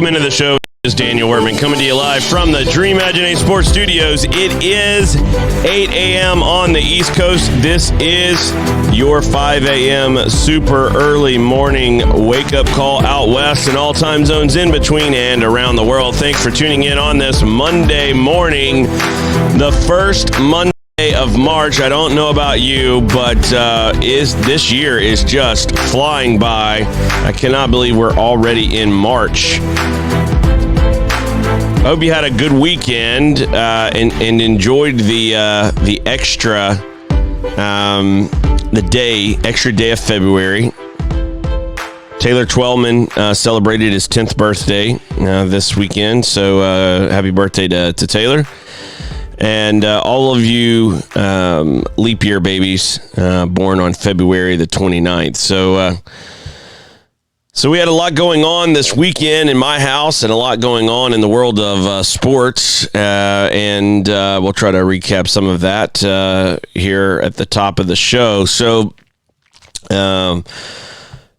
Welcome into the show. This is Daniel Wertman coming to you live from the Dream Imagination Sports Studios. It is 8 a.m. on the East Coast. This is your 5 a.m. super early morning wake-up call out west and all time zones in between and around the world. Thanks for tuning in on this Monday morning, the first Monday of March. I don't know about you, but this year is just flying by. I cannot believe we're already in March. I hope you had a good weekend and enjoyed the extra extra day of February. Taylor Twellman celebrated his 10th birthday this weekend, so happy birthday to Taylor. And all of you leap year babies born on February the 29th. So we had a lot going on this weekend in my house and a lot going on in the world of sports. And we'll try to recap some of that here at the top of the show. So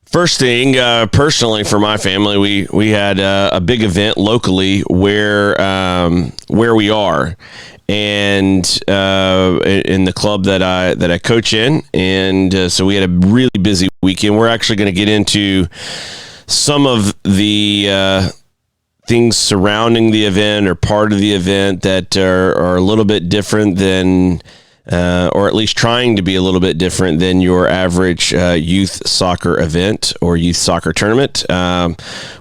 first thing, personally for my family, we had a big event locally where we are. And in the club that I coach in, and so we had a really busy weekend. We're actually going to get into some of the things surrounding the event or part of the event that are a little bit different than, or at least trying to be a little bit different than your average youth soccer event or youth soccer tournament.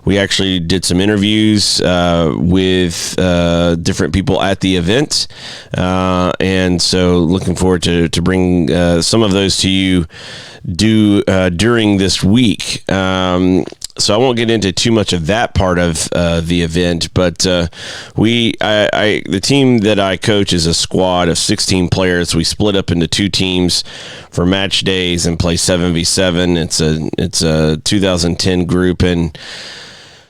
We actually did some interviews with different people at the event, and so looking forward to bring some of those to you during this week. So I won't get into too much of that part of the event, but the team that I coach is a squad of 16 players. We split up into two teams for match days and play 7v7. It's a 2010 group, and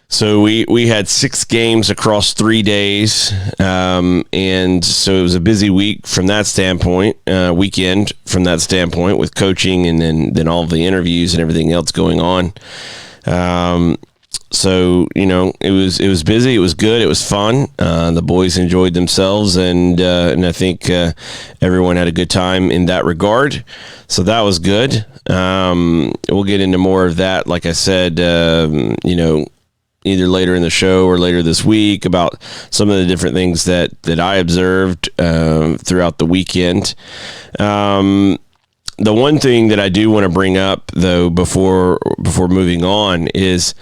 so we had 6 games across 3 days, and so it was a busy week from that standpoint, weekend from that standpoint with coaching and then all of the interviews and everything else going on. So, it was busy. It was good. It was fun. The boys enjoyed themselves, and I think everyone had a good time in that regard. So that was good. We'll get into more of that, like I said, either later in the show or later this week about some of the different things that I observed throughout the weekend. The one thing that I do want to bring up, though, before moving on, is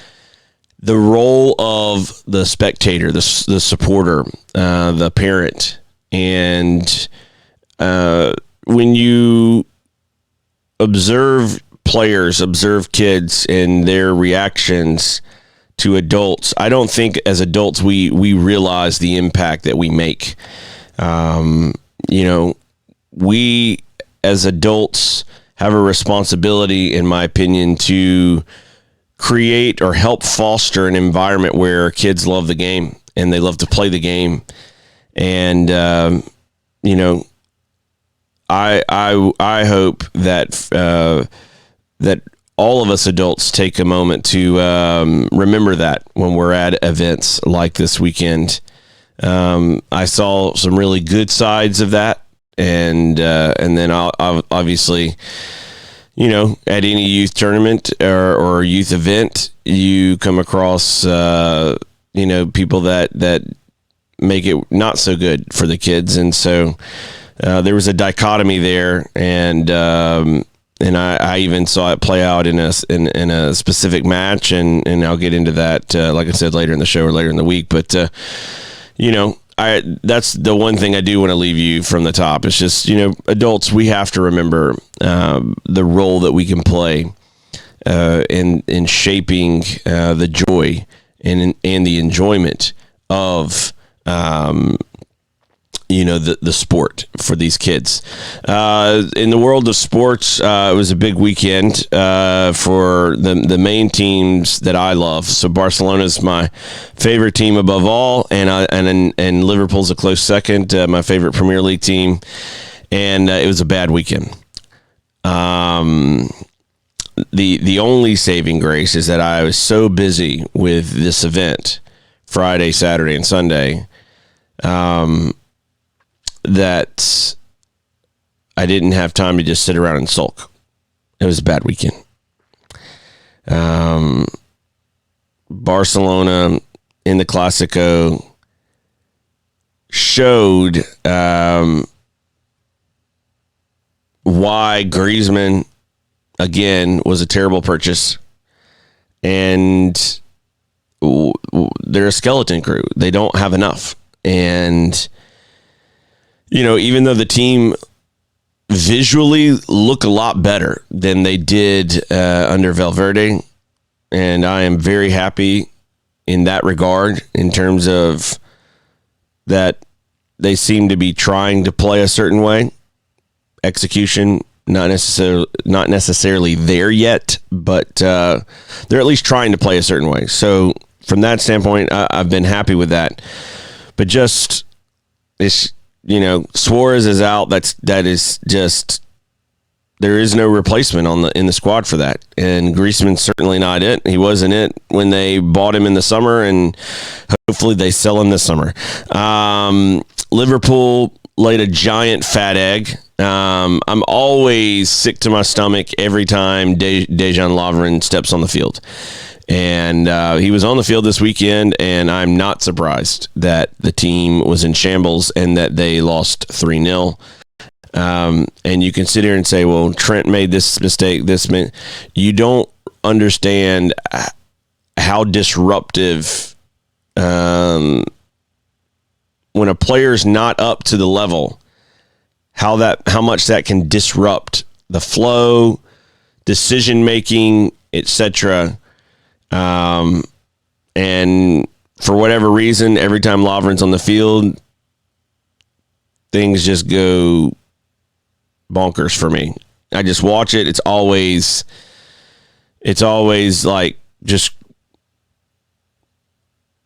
the role of the spectator, the supporter, the parent. And when you observe kids and their reactions to adults, I don't think as adults we realize the impact that we make. We as adults have a responsibility, in my opinion, to create or help foster an environment where kids love the game and they love to play the game. And, I hope that all of us adults take a moment to remember that when we're at events like this weekend. I saw some really good sides of that. And then I'll obviously, at any youth tournament or youth event, you come across, people that make it not so good for the kids. And so there was a dichotomy there, and I even saw it play out in a specific match, and I'll get into that, like I said, later in the show or later in the week. But, that's the one thing I do want to leave you from the top. It's just, adults, we have to remember the role that we can play in shaping the joy and the enjoyment of the sport for these kids. In the world of sports, it was a big weekend for the main teams that I love. So Barcelona's my favorite team above all, and Liverpool's a close second, my favorite Premier League team. And it was a bad weekend. The only saving grace is that I was so busy with this event Friday, Saturday, and Sunday, that I didn't have time to just sit around and sulk. It was a bad weekend. Barcelona in the Clásico showed why Griezmann, again, was a terrible purchase. And they're a skeleton crew. They don't have enough. And, even though the team visually look a lot better than they did under Valverde, and I am very happy in that regard in terms of that they seem to be trying to play a certain way. Execution, not necessarily there yet, but they're at least trying to play a certain way. So from that standpoint, I've been happy with that. But just this, Suarez is out. That is just, there is no replacement in the squad for that. And Griezmann's certainly not it. He wasn't it when they bought him in the summer, and hopefully they sell him this summer. Liverpool laid a giant fat egg. I'm always sick to my stomach every time Dejan Lovren steps on the field. And he was on the field this weekend, and I'm not surprised that the team was in shambles and that they lost 3-0. And you can sit here and say, well, Trent made this mistake. You don't understand how disruptive, when a player's not up to the level, how much that can disrupt the flow, decision making, etc. And for whatever reason, every time Lovren's on the field, things just go bonkers for me. I just watch it. It's always like, just,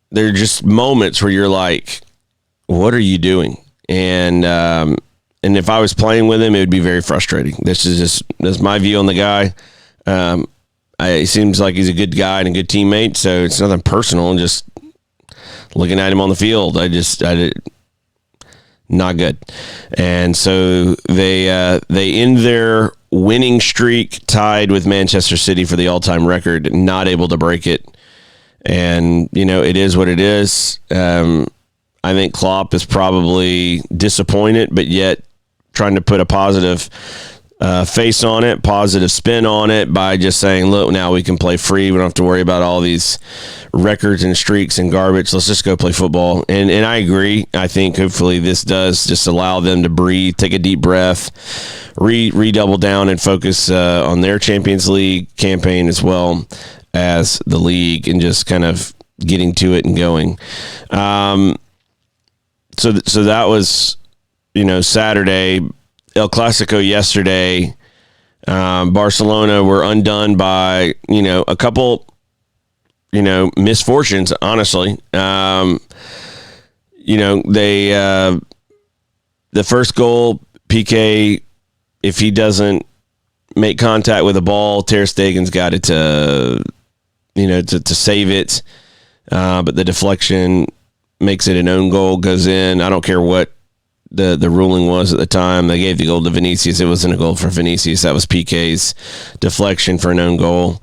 there are just moments where you're like, what are you doing? And if I was playing with him, it would be very frustrating. That's my view on the guy. He seems like he's a good guy and a good teammate, so it's nothing personal. Just looking at him on the field, not good. And so they end their winning streak tied with Manchester City for the all-time record, not able to break it. And, it is what it is. I think Klopp is probably disappointed, but yet trying to put a positive face on it, positive spin on it by just saying, look, now we can play free. We don't have to worry about all these records and streaks and garbage. Let's just go play football. And I agree. I think hopefully this does just allow them to breathe, take a deep breath, redouble down and focus on their Champions League campaign as well as the league, and just kind of getting to it and going. So that was, Saturday. El Clásico yesterday. Barcelona were undone by, a couple, misfortunes, honestly. They, the first goal, Piqué, if he doesn't make contact with the ball, Ter Stegen's got it to save it. But the deflection makes it an own goal, goes in. I don't care what the ruling was at the time. They gave the goal to Vinicius. It wasn't a goal for Vinicius. That was Piqué's deflection for an own goal.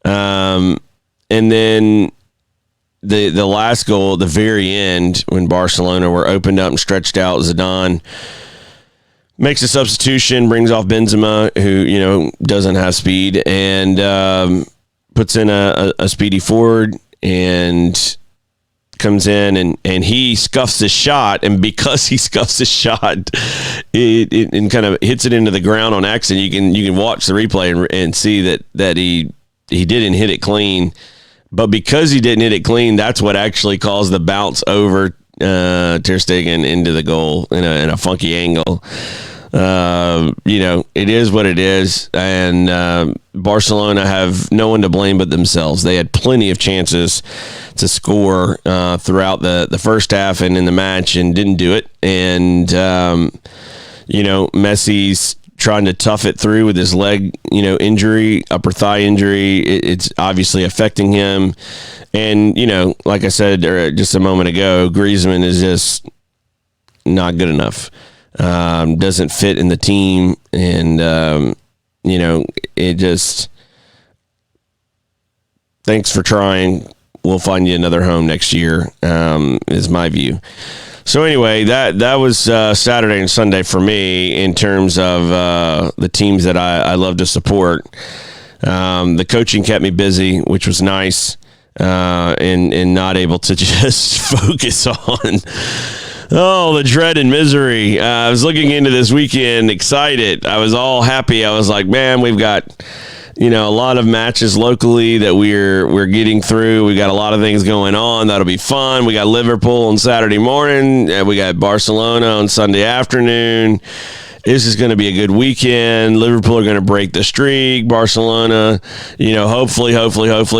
And then the last goal at the very end, when Barcelona were opened up and stretched out, Zidane makes a substitution, brings off Benzema, who, doesn't have speed, and puts in a speedy forward, and comes in and he scuffs his shot, and because he scuffs his shot, it kind of hits it into the ground on accident. You can watch the replay and see that he didn't hit it clean, but because he didn't hit it clean, that's what actually caused the bounce over Ter Stegen into the goal in a funky angle. It is what it is, and Barcelona have no one to blame but themselves. They had plenty of chances to score throughout the first half and in the match, and didn't do it. And Messi's trying to tough it through with his leg, injury, upper thigh injury. It's obviously affecting him. And, like I said just a moment ago, Griezmann is just not good enough. Doesn't fit in the team. And, it just, thanks for trying. We'll find you another home next year, is my view. So anyway, that was Saturday and Sunday for me in terms of the teams that I love to support. The coaching kept me busy, which was nice, and not able to just focus on the dread and misery. I was looking into this weekend excited. I was all happy. I was like, man, we've got a lot of matches locally that we're getting through. We got a lot of things going on. That'll be fun. We got Liverpool on Saturday morning. We got Barcelona on Sunday afternoon. This is going to be a good weekend. Liverpool are going to break the streak. Barcelona, hopefully.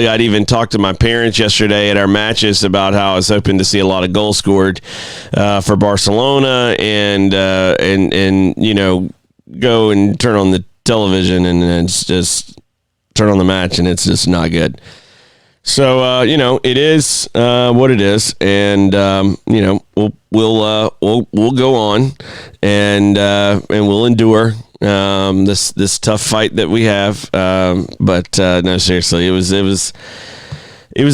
I'd even talked to my parents yesterday at our matches about how I was hoping to see a lot of goals scored for Barcelona and go and turn on the television and it's just turn on the match and it's just not good. So it is what it is, and we'll go on and we'll endure this tough fight that we have. But no, seriously, it was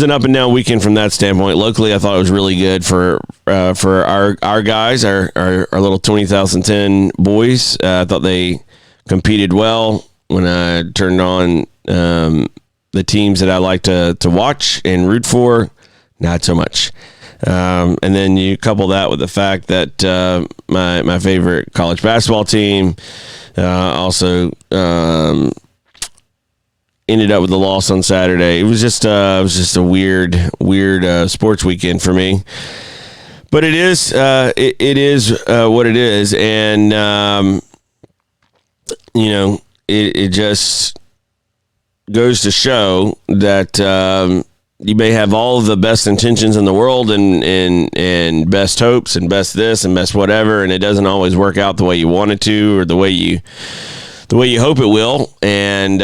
an up and down weekend from that standpoint. Locally, I thought it was really good for our guys, our little 20,010 boys. I thought they competed well. When I turned on the teams that I like to watch and root for, not so much. And then you couple that with the fact that my favorite college basketball team also ended up with a loss on Saturday. It was just a weird sports weekend for me. But it is what it is, and it just goes to show that you may have all of the best intentions in the world and best hopes and best this and best whatever, and it doesn't always work out the way you want it to or the way you hope it will, and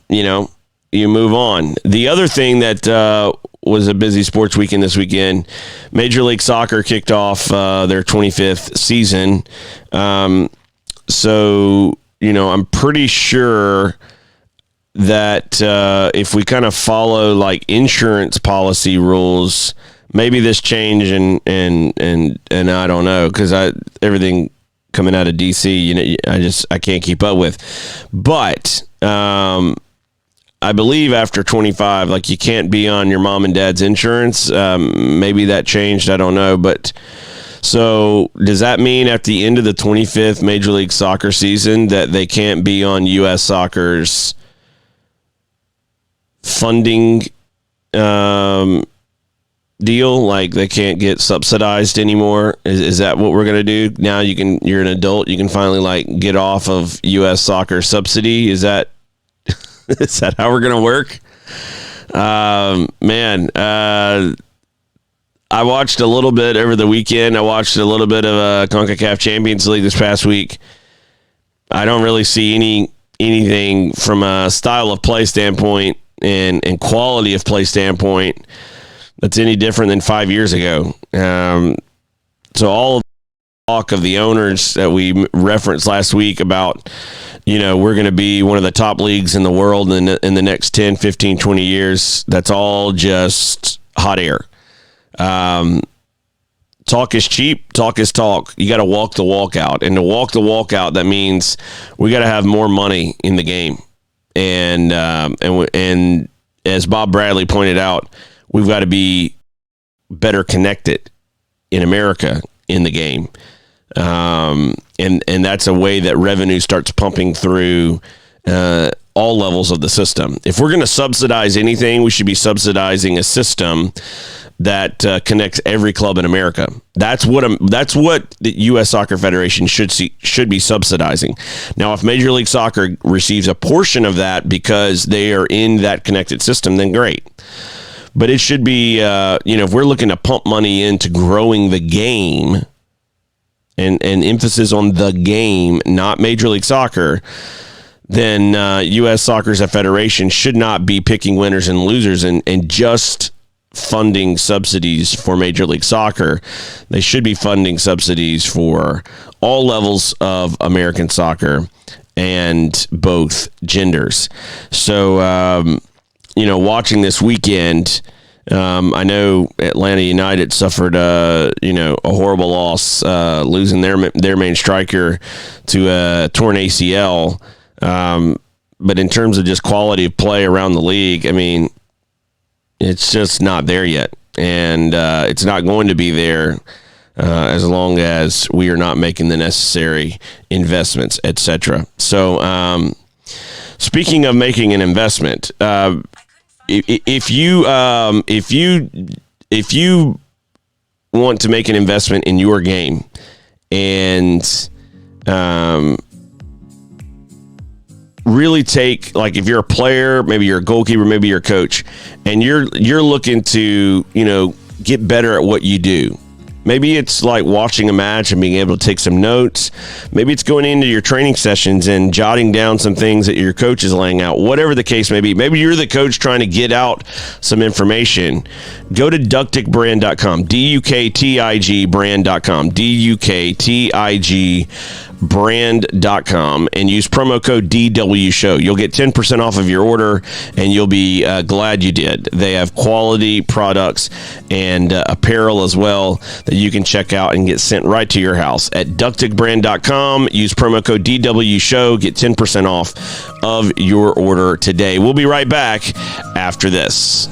you move on. The other thing that was a busy sports weekend this weekend, Major League Soccer kicked off their 25th season. So I'm pretty sure that if we kind of follow like insurance policy rules, maybe this change and I don't know, because everything coming out of DC, I can't keep up with. But I believe after 25, like you can't be on your mom and dad's insurance. Maybe that changed. I don't know, but. So does that mean at the end of the 25th Major League Soccer season that they can't be on U.S. Soccer's funding deal? Like they can't get subsidized anymore? Is that what we're going to do? Now you're an adult. You can finally like get off of U.S. Soccer subsidy. Is that how we're going to work? I watched a little bit over the weekend. I watched a little bit of CONCACAF Champions League this past week. I don't really see anything from a style of play standpoint and quality of play standpoint that's any different than 5 years ago. So all of the talk of the owners that we referenced last week about, we're going to be one of the top leagues in the world in the next 10, 15, 20 years, that's all just hot air. Talk is cheap. Talk is talk. You got to walk the walk out, and to walk the walk out, that means we got to have more money in the game. And as Bob Bradley pointed out, we've got to be better connected in America in the game. And that's a way that revenue starts pumping through, all levels of the system. If we're going to subsidize anything, we should be subsidizing a system that connects every club in America. That's what the U.S. Soccer Federation should be subsidizing. Now, if Major League Soccer receives a portion of that because they are in that connected system, then great. But it should be, if we're looking to pump money into growing the game and emphasis on the game, not Major League Soccer, then U.S. Soccer as a federation should not be picking winners and losers and just funding subsidies for Major League Soccer. They should be funding subsidies for all levels of American soccer and both genders. So, watching this weekend, I know Atlanta United suffered a horrible loss, losing their main striker to a torn ACL. But in terms of just quality of play around the league, I mean, it's just not there yet. And it's not going to be there as long as we are not making the necessary investments, etc. So speaking of making an investment, if you want to make an investment in your game and really take, like, if you're a player, maybe you're a goalkeeper, maybe you're a coach, and you're looking to get better at what you do. Maybe it's like watching a match and being able to take some notes. Maybe it's going into your training sessions and jotting down some things that your coach is laying out. Whatever the case may be. Maybe you're the coach trying to get out some information. Go to ductigbrand.com, DUKTIG brand.com, DUKTIG brand.com, and use promo code DWShow. You'll get 10% off of your order, and you'll be glad you did. They have quality products and apparel as well that you can check out and get sent right to your house at ductigbrand.com. Use promo code DWShow. Get 10% off of your order today. We'll be right back after this.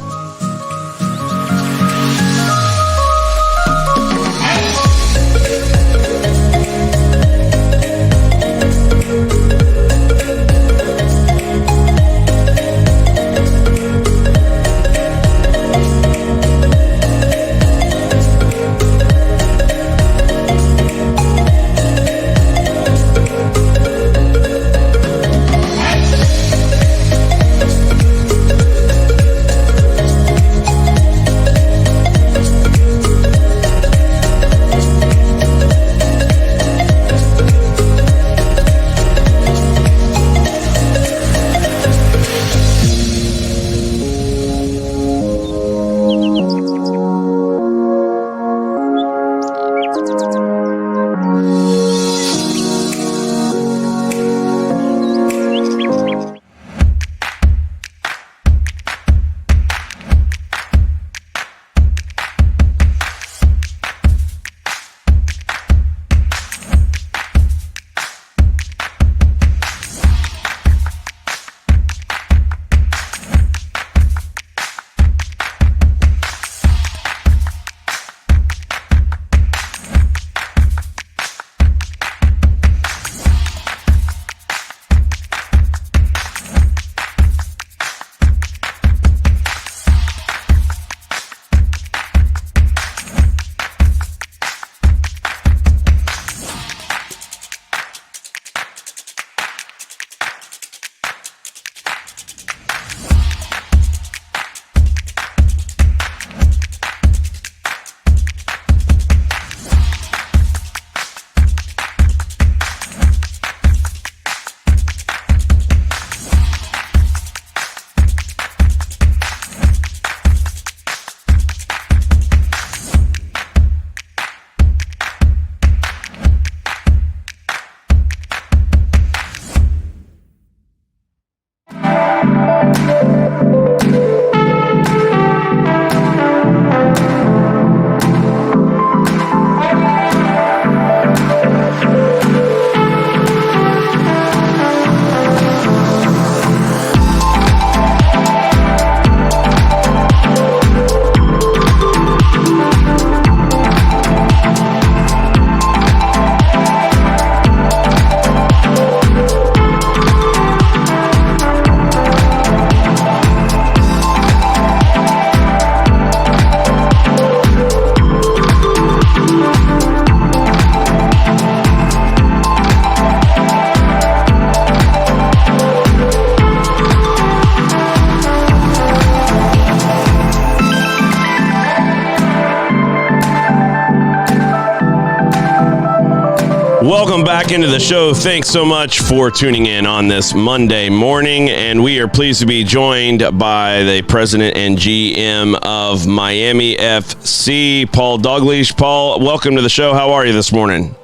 Welcome back into the show. Thanks so much for tuning in on this Monday morning, and we are pleased to be joined by the president and GM of Miami FC, Paul Dalglish. Paul, welcome to the show. How are you this morning?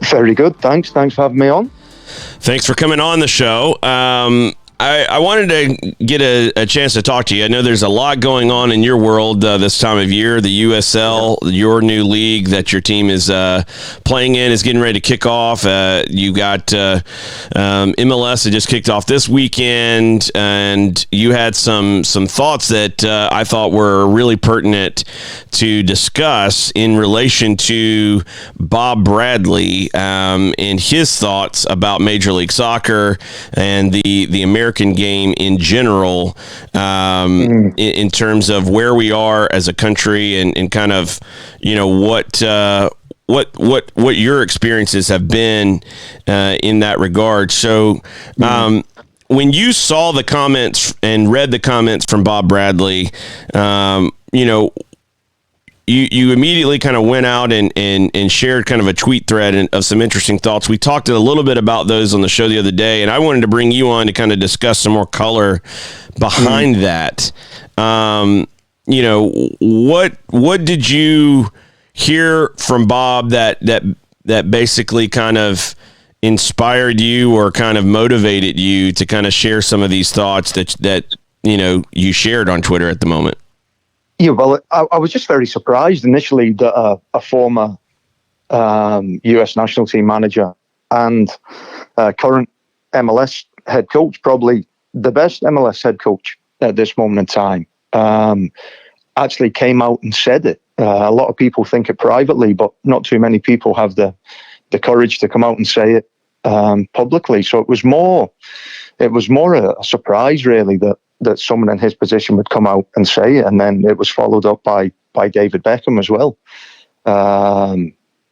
Very good. Thanks for having me on. Thanks for coming on the show. I wanted to get a chance to talk to you. I know there's a lot going on in your world this time of year. The USL, your new league that your team is playing in, is getting ready to kick off. You got MLS that just kicked off this weekend, and you had some thoughts that I thought were really pertinent to discuss in relation to Bob Bradley and his thoughts about Major League Soccer and the American game in general, in terms of where we are as a country and kind of, you know, what your experiences have been in that regard. So when you saw the comments and read the comments from Bob Bradley, you know, you immediately kind of went out and shared kind of a tweet thread of some interesting thoughts. We talked a little bit about those on the show the other day, and I wanted to bring you on to kind of discuss some more color behind that. You know, what did you hear from Bob that basically kind of inspired you or kind of motivated you to kind of share some of these thoughts that you know you shared on Twitter at the moment? Yeah, well, I was just very surprised initially that a former US national team manager and current MLS head coach, probably the best MLS head coach at this moment in time, actually came out and said it. A lot of people think it privately, but not too many people have the courage to come out and say it publicly. So it was more a surprise, really, that someone in his position would come out and say it, and then it was followed up by David Beckham as well.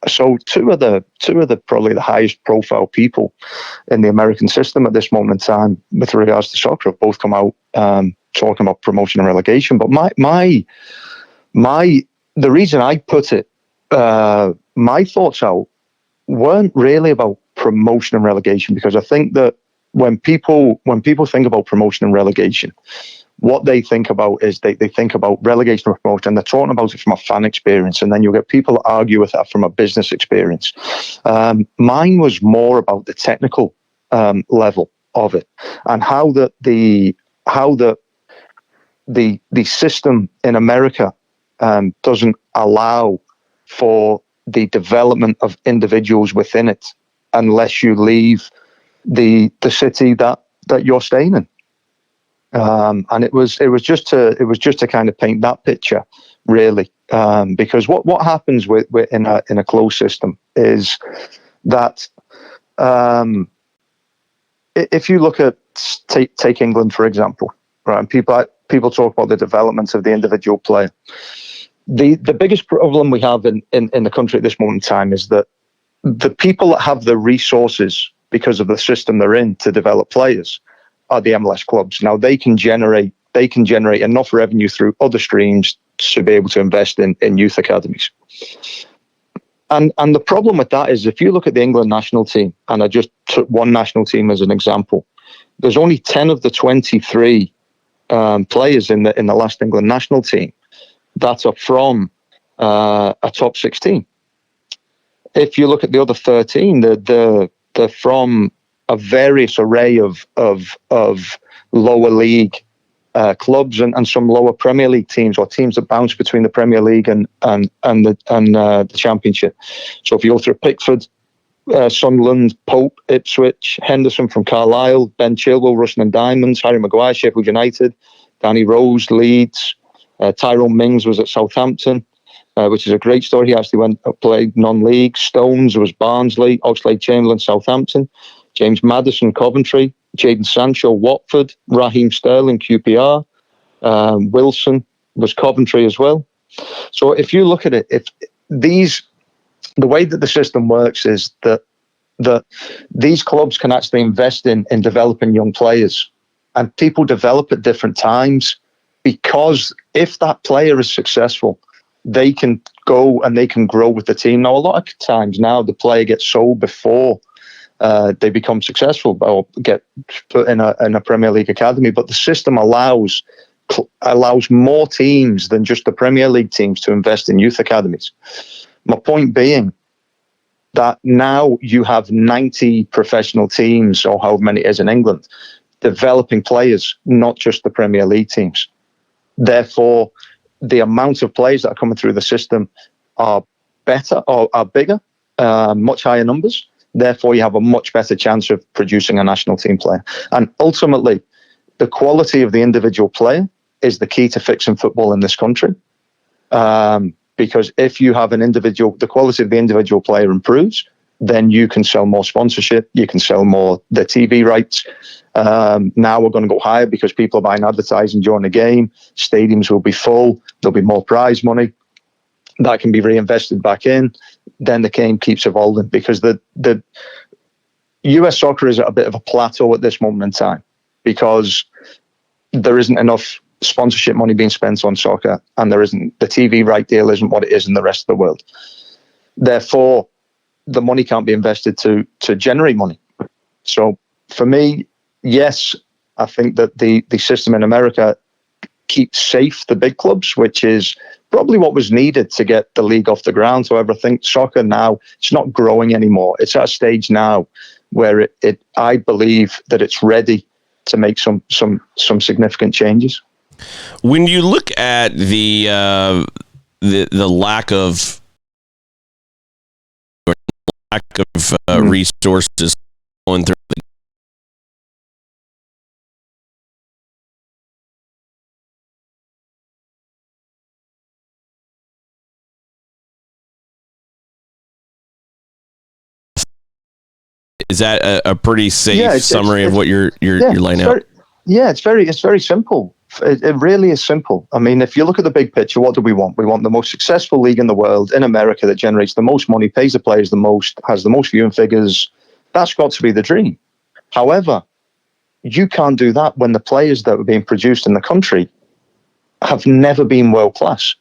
So two of the probably the highest profile people in the American system at this moment in time with regards to soccer have both come out talking about promotion and relegation. But the reason I put it, my thoughts out weren't really about promotion and relegation, because I think that when people think about promotion and relegation, what they think about is they think about relegation or promotion, and they're talking about it from a fan experience, and then you'll get people that argue with that from a business experience. Mine was more about the technical level of it, and how the system in America doesn't allow for the development of individuals within it unless you leave the city that you're staying in, and it was just to kind of paint that picture, really, because what happens with in a closed system is that if you look at take England for example, right? And people talk about the development of the individual player. The biggest problem we have in the country at this moment in time is that the people that have the resources, because of the system they're in, to develop players are the MLS clubs. Now they can generate enough revenue through other streams to be able to invest in youth academies. And the problem with that is, if you look at the England national team, and I just took one national team as an example, there's only 10 of the 23 players in the last England national team that are from a top 16. If you look at the other 13, they're from a various array of lower league clubs and some lower Premier League teams, or teams that bounce between the Premier League and the Championship. So if you go through Pickford, Sunderland, Pope, Ipswich, Henderson from Carlisle, Ben Chilwell, Rushden and Diamonds, Harry Maguire, Sheffield United, Danny Rose, Leeds, Tyrone Mings was at Southampton, which is a great story. He actually went and played non-league. Stones was Barnsley, Oxlade-Chamberlain, Southampton, James Maddison, Coventry, Jadon Sancho, Watford, Raheem Sterling, QPR, Wilson was Coventry as well. So if you look at it, the way that the system works is that these clubs can actually invest in developing young players, and people develop at different times, because if that player is successful, they can go and they can grow with the team. Now, a lot of times now the player gets sold before they become successful or get put in a Premier League academy, but the system allows more teams than just the Premier League teams to invest in youth academies. My point being that now you have 90 professional teams, or however many it is in England, developing players, not just the Premier League teams. Therefore, the amount of players that are coming through the system are better or are bigger, much higher numbers. Therefore, you have a much better chance of producing a national team player. And ultimately, the quality of the individual player is the key to fixing football in this country. Because if you have the quality of the individual player improves, then you can sell more sponsorship, you can sell more the TV rights. Now we're going to go higher because people are buying advertising during the game. Stadiums will be full. There'll be more prize money that can be reinvested back in. Then the game keeps evolving because the US soccer is at a bit of a plateau at this moment in time because there isn't enough sponsorship money being spent on soccer, and the TV right deal isn't what it is in the rest of the world. Therefore, the money can't be invested to generate money. So for me, yes, I think that the system in America keeps safe the big clubs, which is probably what was needed to get the league off the ground. However, I think soccer now, it's not growing anymore. It's at a stage now where I believe that it's ready to make some significant changes. When you look at the lack of resources going through the is that a pretty safe summary of what you're laying out? It's very simple. It really is simple. I mean, if you look at the big picture, what do we want? We want the most successful league in the world in America that generates the most money, pays the players the most, has the most viewing figures. That's got to be the dream. However, you can't do that when the players that are being produced in the country have never been world class.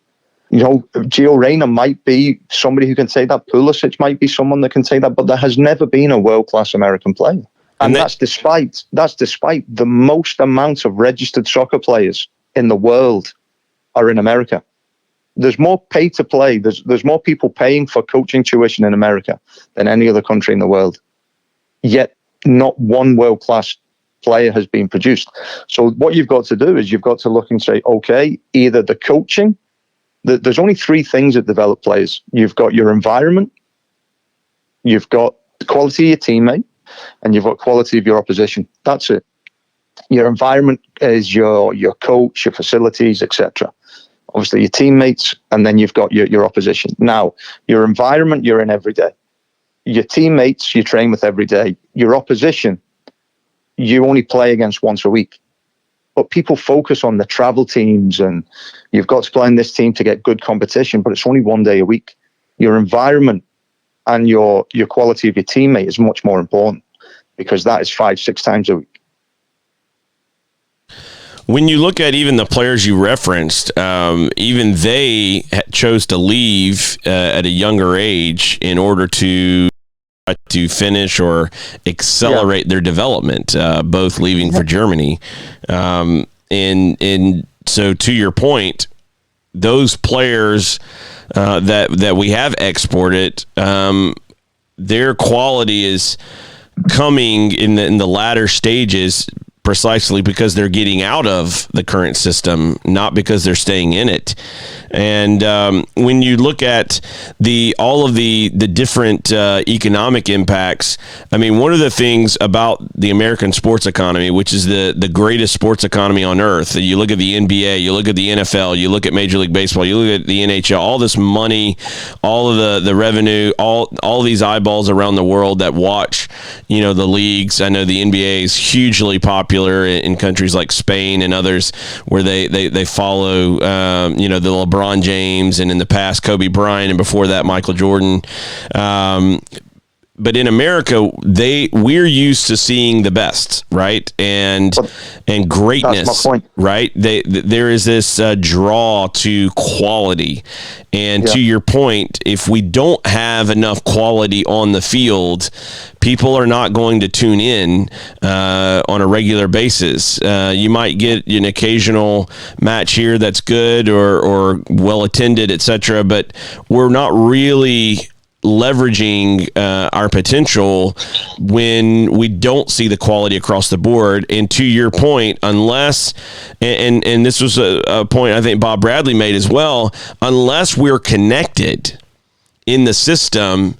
You know, Gio Reyna might be somebody who can say that. Pulisic might be someone that can say that, but there has never been a world class American player. And that's despite the most amount of registered soccer players in the world are in America. There's more pay to play. There's more people paying for coaching tuition in America than any other country in the world. Yet not one world-class player has been produced. So what you've got to do is you've got to look and say, okay, either the coaching, there's only three things that develop players. You've got your environment, you've got the quality of your teammate, and you've got quality of your opposition. That's it. Your environment is your coach, your facilities, etc. Obviously your teammates, and then you've got your opposition. Now, your environment you're in every day. Your teammates you train with every day. Your opposition you only play against once a week. But people focus on the travel teams and you've got to play in this team to get good competition, but it's only one day a week. Your environment and your quality of your teammate is much more important because that is 5-6 times a week. When you look at even the players you referenced, even they chose to leave at a younger age in order to finish or accelerate their development, both leaving for Germany. And so to your point, those players that we have exported, their quality is coming in the latter stages precisely because they're getting out of the current system, not because they're staying in it. And when you look at all of the different economic impacts, I mean, one of the things about the American sports economy, which is the greatest sports economy on earth, you look at the NBA, you look at the NFL, you look at Major League Baseball, you look at the NHL, all this money, all of the revenue, all these eyeballs around the world that watch, the leagues. I know the NBA is hugely popular in countries like Spain and others where they follow, the LeBron James and in the past Kobe Bryant and before that Michael Jordan. but in America, we're used to seeing the best, right? And greatness, that's my point. right? There is this draw to quality, and to your point, if we don't have enough quality on the field, people are not going to tune in on a regular basis. You might get an occasional match here that's good or well attended, etc., but we're not really leveraging our potential when we don't see the quality across the board. And to your point, unless and this was a point I think Bob Bradley made as well, unless we're connected in the system,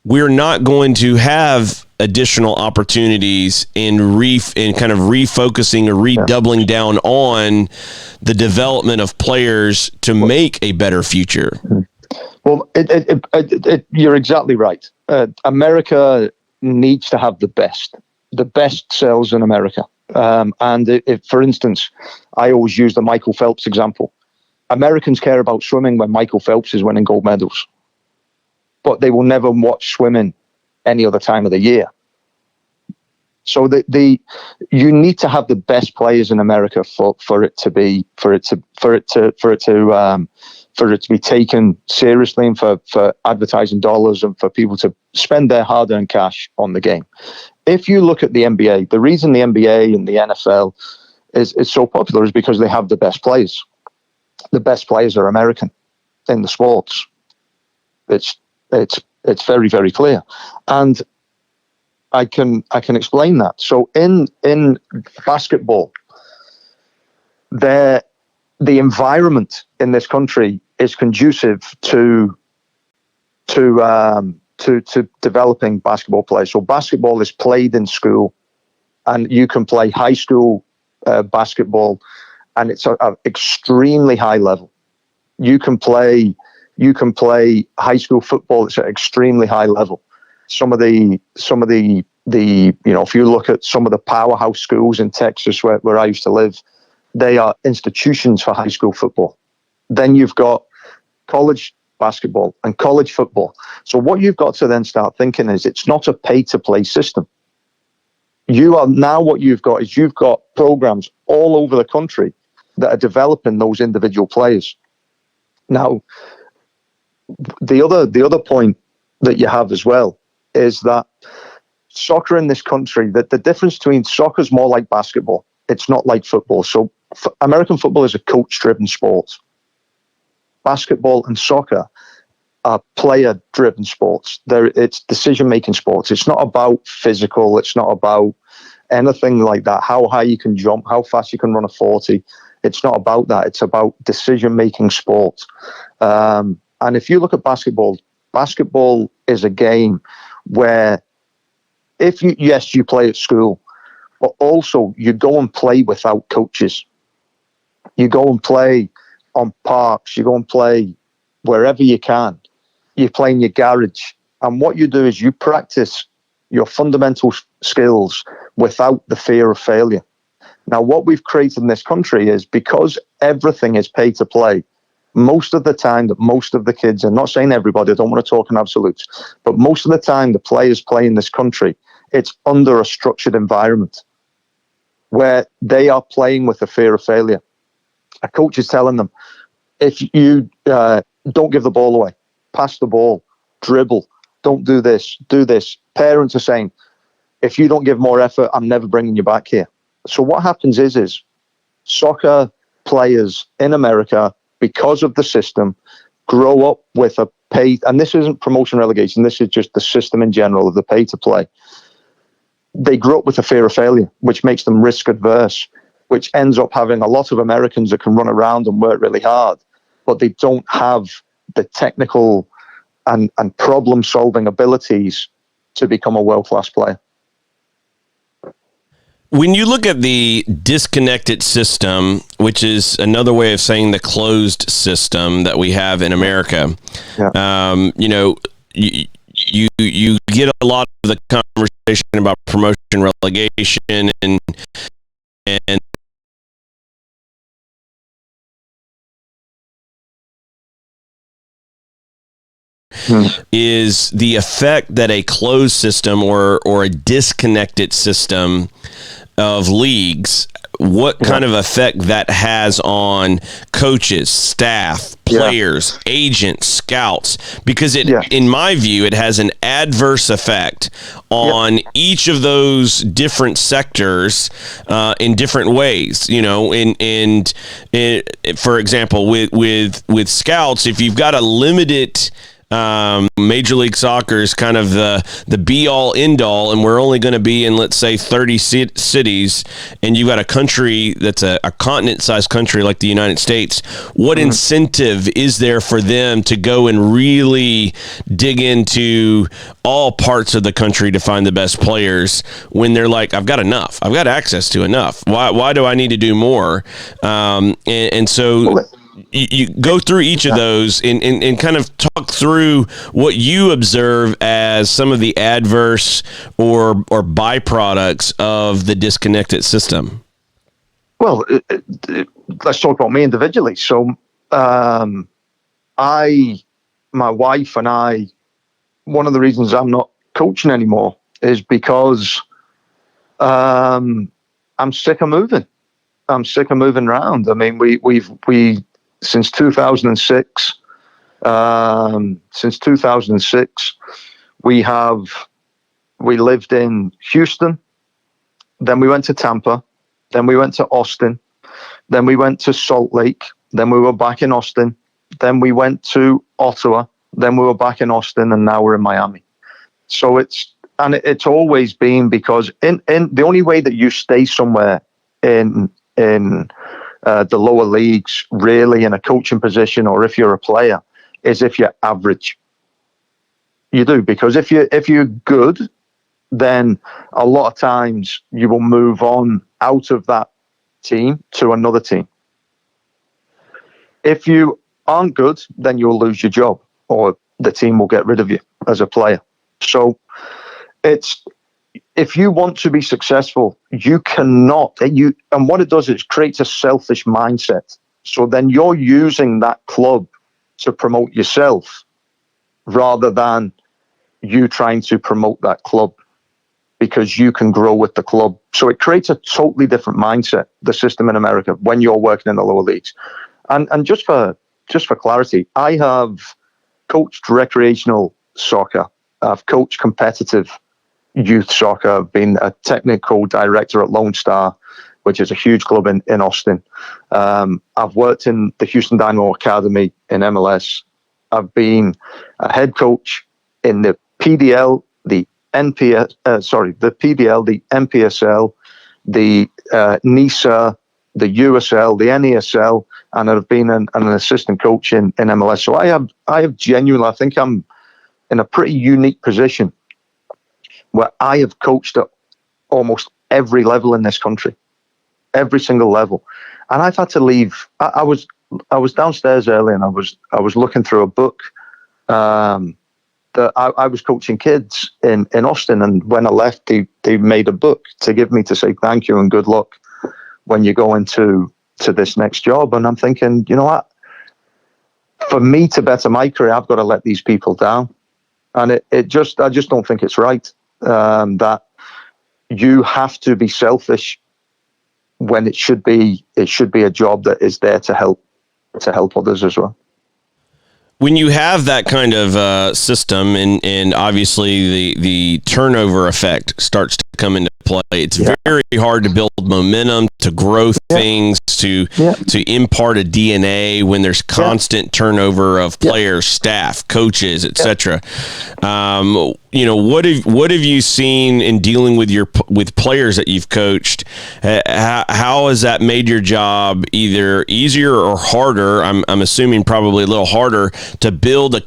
we're not going to have additional opportunities in kind of refocusing or redoubling down on the development of players to make a better future. Well, you're exactly right. America needs to have the best. The best sells in America. And if, for instance, I always use the Michael Phelps example. Americans care about swimming when Michael Phelps is winning gold medals, but they will never watch swimming any other time of the year. So you need to have the best players in America for it to be taken seriously, and for advertising dollars and for people to spend their hard-earned cash on the game. If you look at the NBA, the reason the NBA and the NFL is so popular is because they have the best players. The best players are American in the sports. It's very, very clear, and I can explain that. So in basketball, the environment in this country is conducive to developing basketball players. So basketball is played in school, and you can play high school basketball, and it's an extremely high level. You can play high school football. It's at extremely high level. Some of the if you look at some of the powerhouse schools in Texas where I used to live, they are institutions for high school football. Then you've got college basketball and college football. So what you've got to then start thinking is it's not a pay-to-play system. What you've got is you've got programs all over the country that are developing those individual players. Now, the other point that you have as well is that soccer in this country, that the difference between soccer is more like basketball. It's not like football. So American football is a coach-driven sport. Basketball and soccer are player-driven sports. It's decision-making sports. It's not about physical. It's not about anything like that. How high you can jump, how fast you can run a 40. It's not about that. It's about decision-making sport. And if you look at basketball is a game where you play at school, but also you go and play without coaches. You go and play on parks. You go and play wherever you can. You play in your garage. And what you do is you practice your fundamental skills without the fear of failure. Now, what we've created in this country is, because everything is pay to play, most of the time that most of the kids, I'm not saying everybody, I don't want to talk in absolutes, but most of the time the players play in this country, it's under a structured environment where they are playing with the fear of failure. A coach is telling them, if you don't give the ball away, pass the ball, dribble, don't do this, do this. Parents are saying, if you don't give more effort, I'm never bringing you back here. So what happens is soccer players in America, because of the system, grow up with a pay, and this isn't promotion relegation, this is just the system in general of the pay to play. They grow up with a fear of failure, which makes them risk adverse, which ends up having a lot of Americans that can run around and work really hard, but they don't have the technical and problem solving abilities to become a world-class player. When you look at the disconnected system, which is another way of saying the closed system that we have in America, you get a lot of the conversation about promotion, relegation, and is the effect that a closed system or a disconnected system of leagues, what kind of effect that has on coaches, staff, players, agents, scouts, because in my view, it has an adverse effect on each of those different sectors in different ways. You know, and for example, with scouts, if you've got a limited Major League Soccer is kind of the be all end all, and we're only going to be in, let's say, 30 cities, and you've got a country that's a continent sized country like the United States. What incentive is there for them to go and really dig into all parts of the country to find the best players when they're like, I've got enough, I've got access to enough, why do I need to do more? And so you go through each of those and kind of talk through what you observe as some of the adverse or byproducts of the disconnected system. Well, let's talk about me individually. So my wife and I, one of the reasons I'm not coaching anymore is because I'm sick of moving. I'm sick of moving around. I mean, we since 2006, we lived in Houston, then we went to Tampa, then we went to Austin, then we went to Salt Lake, then we were back in Austin, then we went to Ottawa, then we were back in Austin, and now we're in Miami. So it's always been because in the only way that you stay somewhere in the lower leagues, really, in a coaching position, or if you're a player, is if you're average. You do, because if you're good, then a lot of times you will move on out of that team to another team. If you aren't good, then you'll lose your job, or the team will get rid of you as a player. So if you want to be successful, you cannot. And what it does is creates a selfish mindset. So then you're using that club to promote yourself rather than you trying to promote that club because you can grow with the club. So it creates a totally different mindset, the system in America, when you're working in the lower leagues. And just for clarity, I have coached recreational soccer. I've coached competitive youth soccer. I've been a technical director at Lone Star, which is a huge club in Austin. I've worked in the Houston Dynamo Academy in MLS. I've been a head coach in the PDL, the NPS, the PDL, the NPSL, the NISA, the USL, the NESL, and I've been an assistant coach in MLS. So I have genuinely, I think I'm in a pretty unique position where I have coached at almost every level in this country, every single level. And I've had to leave. I was downstairs early and I was looking through a book that I was coaching kids in Austin. And when I left, they made a book to give me to say thank you and good luck when you go into this next job. And I'm thinking, you know what? For me to better my career, I've got to let these people down. And I just don't think it's right that you have to be selfish when it should be a job that is there to help others as well. When you have that kind of system, and obviously the turnover effect starts to come into play, it's very hard to build momentum, to grow things, to impart a DNA when there's constant turnover of players, staff, coaches, etc. What have you seen in dealing with players that you've coached? How has that made your job either easier or harder? I'm assuming probably a little harder to build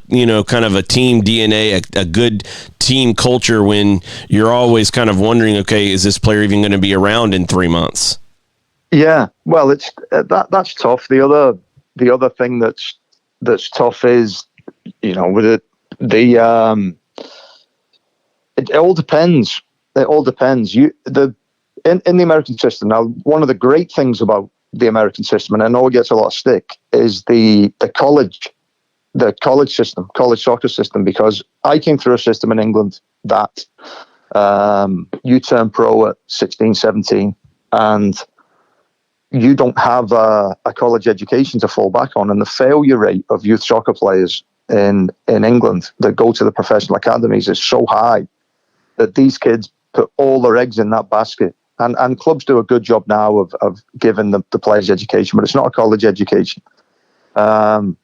kind of a team DNA, a good team culture when you're always kind of wondering, okay, is this player even going to be around in 3 months? Yeah, well, it's that's tough. The other thing that's tough is, with it all depends. It all depends. In the American system now, one of the great things about the American system, and I know it gets a lot of stick, is the college the college soccer system, because I came through a system in England that you turn pro at 16, 17, and you don't have a college education to fall back on. And the failure rate of youth soccer players in England that go to the professional academies is so high that these kids put all their eggs in that basket. And clubs do a good job now of giving the players education, but it's not a college education. And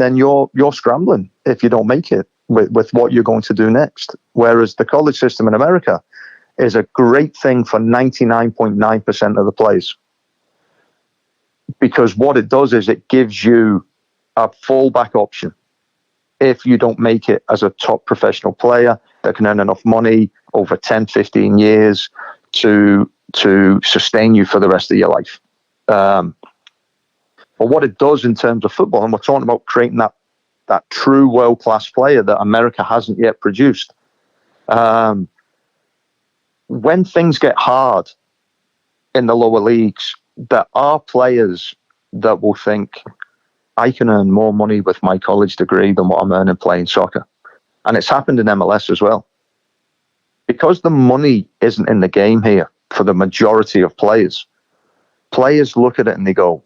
then you're scrambling if you don't make it with what you're going to do next. Whereas the college system in America is a great thing for 99.9% of the players. Because what it does is it gives you a fallback option if you don't make it as a top professional player that can earn enough money over 10, 15 years to sustain you for the rest of your life. But what it does in terms of football, and we're talking about creating that true world-class player that America hasn't yet produced. When things get hard in the lower leagues, there are players that will think, I can earn more money with my college degree than what I'm earning playing soccer. And it's happened in MLS as well. Because the money isn't in the game here for the majority of players, players look at it and they go,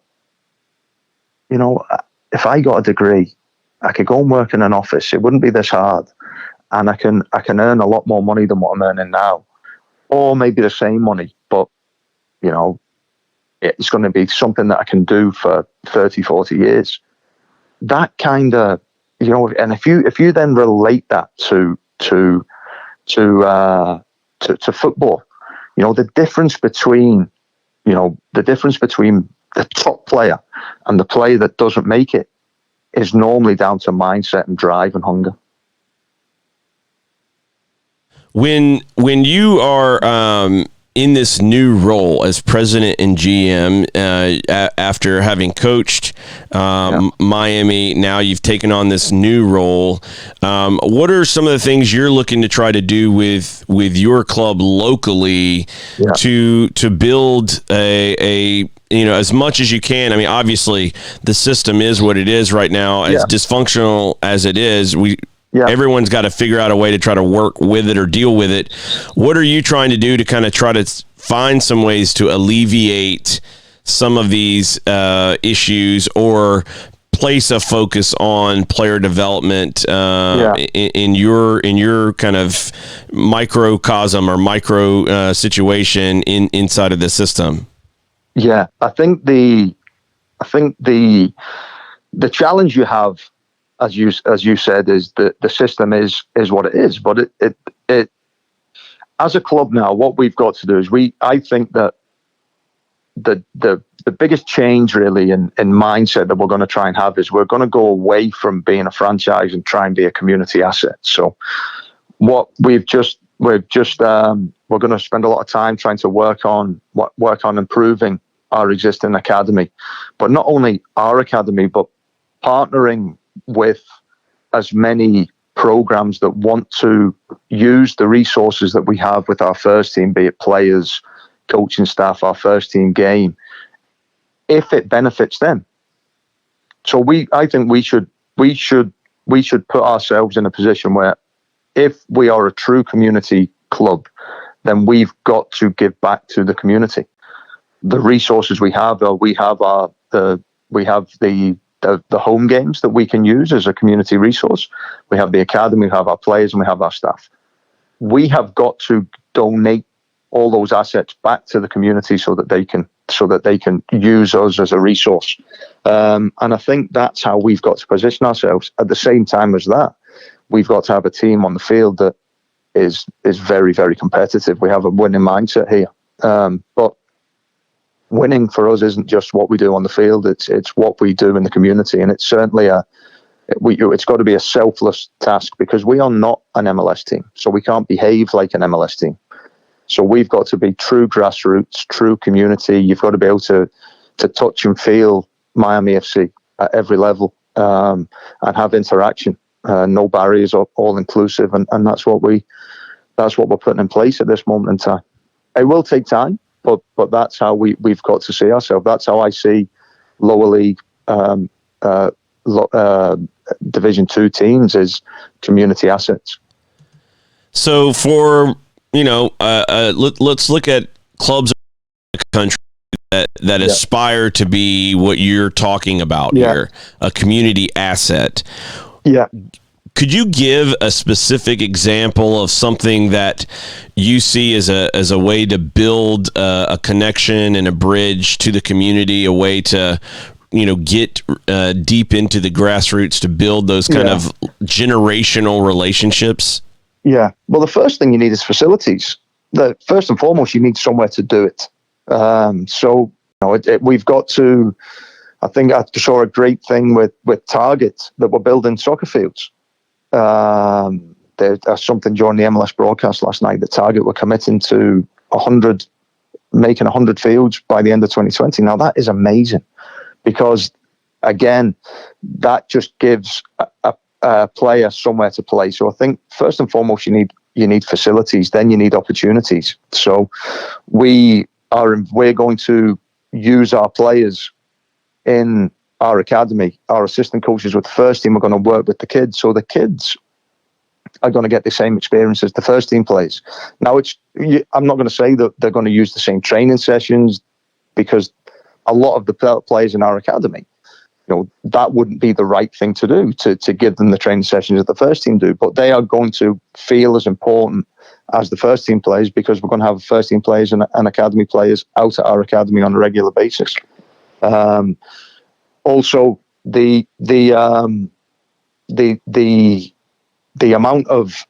you know, if I got a degree, I could go and work in an office. It wouldn't be this hard. And I can earn a lot more money than what I'm earning now. Or maybe the same money, but, you know, it's going to be something that I can do for 30, 40 years. That kind of, you know, and if you then relate that to football, you know, the difference between the top player and the player that doesn't make it is normally down to mindset and drive and hunger. When you are in this new role as president and GM, after having coached Miami, now you've taken on this new role. What are some of the things you're looking to try to do with your club locally to build a you know, as much as you can? I mean, obviously the system is what it is right now, as dysfunctional as it is. Everyone's got to figure out a way to try to work with it or deal with it. What are you trying to do to kind of try to find some ways to alleviate some of these issues, or place a focus on player development in your kind of microcosm or micro situation inside of the system? Yeah, I think the challenge you have, as you said, is that the system is what it is. But it as a club now, what we've got to do is I think that the biggest change really in mindset that we're going to try and have is we're going to go away from being a franchise and try and be a community asset. So what we're going to spend a lot of time trying to work on improving our existing academy, but not only our academy, but partnering with as many programs that want to use the resources that we have with our first team, be it players, coaching staff, our first team game, if it benefits them. So I think we should put ourselves in a position where, if we are a true community club, then we've got to give back to the community. The resources we have the home games that we can use as a community resource. We have the academy, we have our players, and we have our staff. We have got to donate all those assets back to the community so that they can use us as a resource. And I think that's how we've got to position ourselves. At the same time as that, we've got to have a team on the field that is very, very competitive. We have a winning mindset here. But winning for us isn't just what we do on the field. It's what we do in the community. And it's certainly it's got to be a selfless task, because we are not an MLS team. So we can't behave like an MLS team. So we've got to be true grassroots, true community. You've got to be able to touch and feel Miami FC at every level, and have interaction. No barriers, all inclusive. And that's what we're putting in place at this moment in time. It will take time. But that's how we've got to see ourselves. That's how I see lower league Division Two teams is community assets. So for let's look at clubs in the country that aspire to be what you're talking about here, a community asset. Yeah. Could you give a specific example of something that you see as a way to build a connection and a bridge to the community, a way to get deep into the grassroots to build those kind of generational relationships? Yeah. Well, the first thing you need is facilities. First and foremost, you need somewhere to do it. We've got to. I think I saw a great thing with Target that we're building soccer fields. There's something during the MLS broadcast last night that Target were committing to making 100 fields by the end of 2020. Now that is amazing, because again, that just gives a player somewhere to play. So I think first and foremost, you need facilities, then you need opportunities. So we're going to use our players in our academy. Our assistant coaches with the first team are going to work with the kids, so the kids are going to get the same experience as the first team players. Now, I'm not going to say that they're going to use the same training sessions, because a lot of the players in our academy, that wouldn't be the right thing to do, to give them the training sessions that the first team do. But they are going to feel as important as the first team players, because we're going to have first team players and academy players out at our academy on a regular basis. Also, the amount of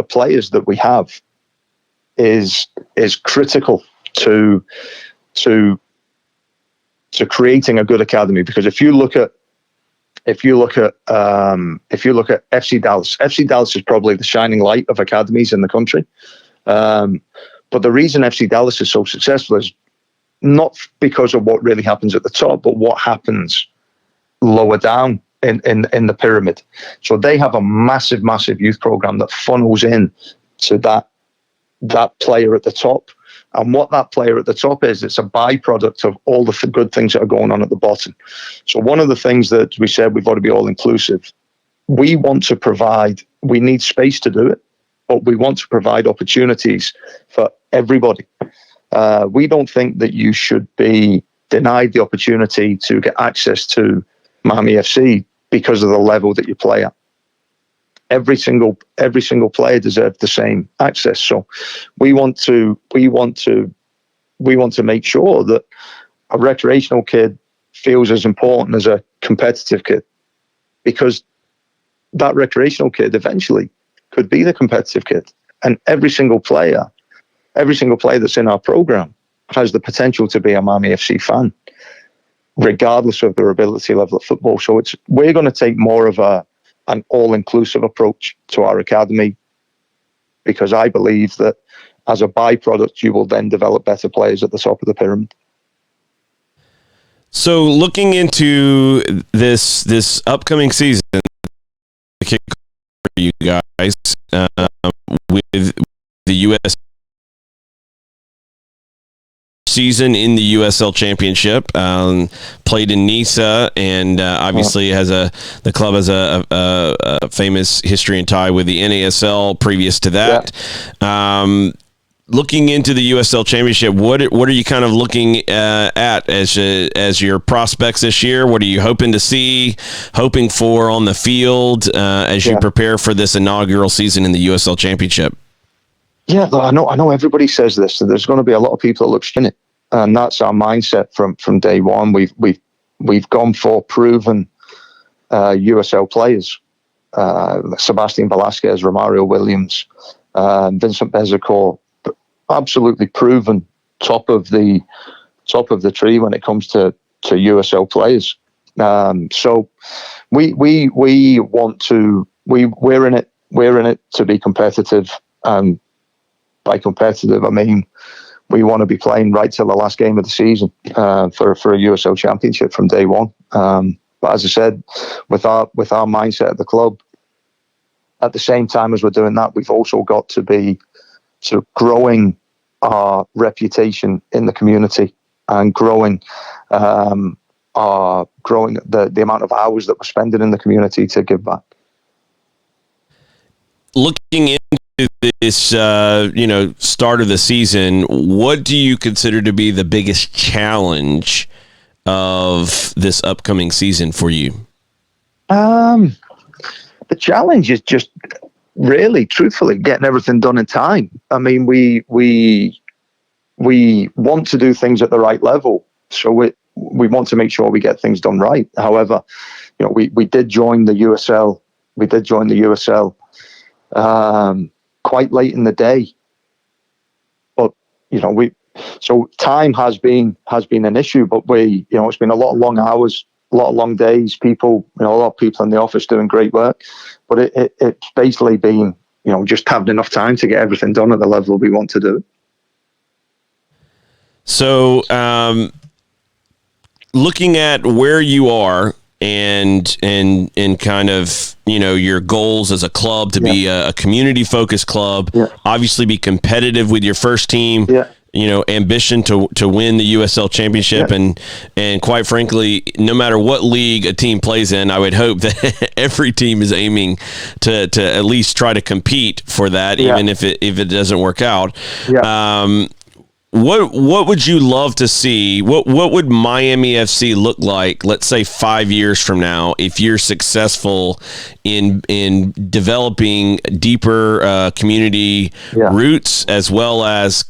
players that we have is critical to creating a good academy. Because if you look at FC Dallas, FC Dallas is probably the shining light of academies in the country. But the reason FC Dallas is so successful is not because of what really happens at the top, but what happens lower down in the pyramid. So they have a massive youth program that funnels in to that player at the top. And what that player at the top is, it's a byproduct of all the good things that are going on at the bottom. So one of the things that we said, we've got to be all inclusive. We need space to do it, but we want to provide opportunities for everybody. We don't think that you should be denied the opportunity to get access to Miami FC because of the level that you play at. Every single player deserves the same access. So we want to make sure that a recreational kid feels as important as a competitive kid, because that recreational kid eventually could be the competitive kid. And every single player that's in our program has the potential to be a Miami FC fan, regardless of their ability level at football. So we're going to take more of an all-inclusive approach to our academy, because I believe that as a byproduct, you will then develop better players at the top of the pyramid. So looking into this upcoming season, for you guys, with the U.S. season in the USL Championship, played in Nisa, and obviously the club has a famous history and tie with the NASL previous to that. Yeah. Looking into the USL Championship, what are you kind of looking at as your prospects this year? What are you hoping for on the field as you prepare for this inaugural season in the USL Championship? Yeah, I know everybody says this, so there's going to be a lot of people that look in it, and that's our mindset from day one. We've gone for proven USL players, Sebastian Velasquez, Romario Williams, Vincent Bezecourt, absolutely proven top of the tree when it comes to USL players. So we're in it to be competitive. By competitive, I mean we want to be playing right till the last game of the season for a USL Championship from day one. But as I said, with our mindset at the club, at the same time as we're doing that, we've also got to be sort of growing our reputation in the community and growing our are growing the amount of hours that we're spending in the community to give back. Looking into this, start of the season, what do you consider to be the biggest challenge of this upcoming season for you? The challenge is just really, truthfully, getting everything done in time. I mean, we want to do things at the right level, so we want to make sure we get things done right. However, we did join the USL. We did join the USL quite late in the day, but so time has been an issue. But it's been a lot of long hours, a lot of long days. People, a lot of people in the office doing great work, but it's basically been just having enough time to get everything done at the level we want to do. So, looking at where you are and kind of your goals as a club to be a community focused club, obviously be competitive with your first team, ambition to win the USL championship, and quite frankly, no matter what league a team plays in, I would hope that every team is aiming to at least try to compete for that, even if it doesn't work out. What would you love to see? What would Miami FC look like, let's say 5 years from now, if you're successful in developing deeper community roots, as well as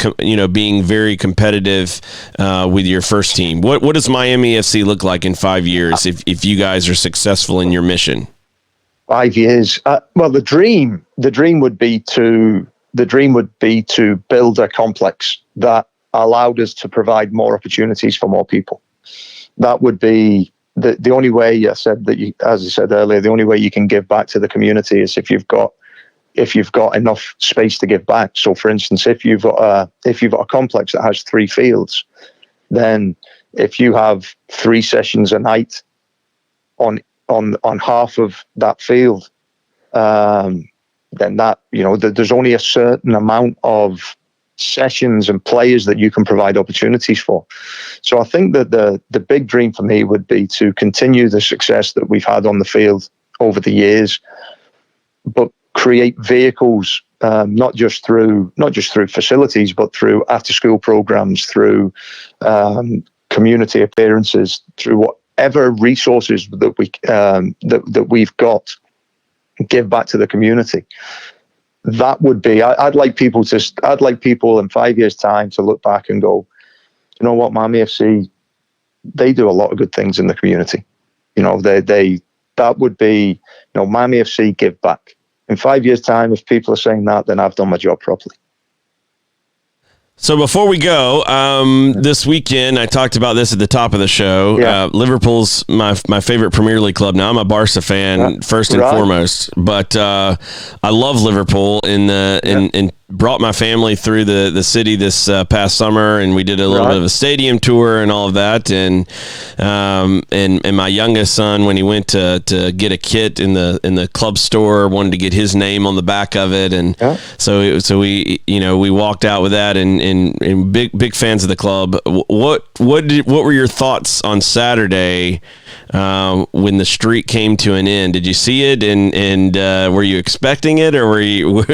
being very competitive with your first team? What does Miami FC look like in 5 years if you guys are successful in your mission? 5 years. Well, the dream would be to build a complex that allowed us to provide more opportunities for more people. That would be the only way. As I said earlier, the only way you can give back to the community is if you've got enough space to give back. So, for instance, if you've got a complex that has 3 fields, then if you have 3 sessions a night on half of that field, then that there's only a certain amount of sessions and players that you can provide opportunities for. So I think that the big dream for me would be to continue the success that we've had on the field over the years, but create vehicles, not just through facilities, but through after school programs, through community appearances, through whatever resources that we've got, give back to the community. That would be. I'd like people in 5 years' time to look back and go, you know what, Miami FC, they do a lot of good things in the community. That would be, Miami FC give back. In 5 years' time, if people are saying that, then I've done my job properly. So before we go, this weekend, I talked about this at the top of the show. Liverpool's my favorite Premier League club now. I'm a Barca fan first and foremost, but I love Liverpool and brought my family through the city this past summer, and we did a little bit of a stadium tour and all of that. And my youngest son, when he went to get a kit in the club store, wanted to get his name on the back of it, and so we walked out with that, and big fans of the club. What were your thoughts on Saturday when the streak came to an end? Did you see it, and were you expecting it, or were you?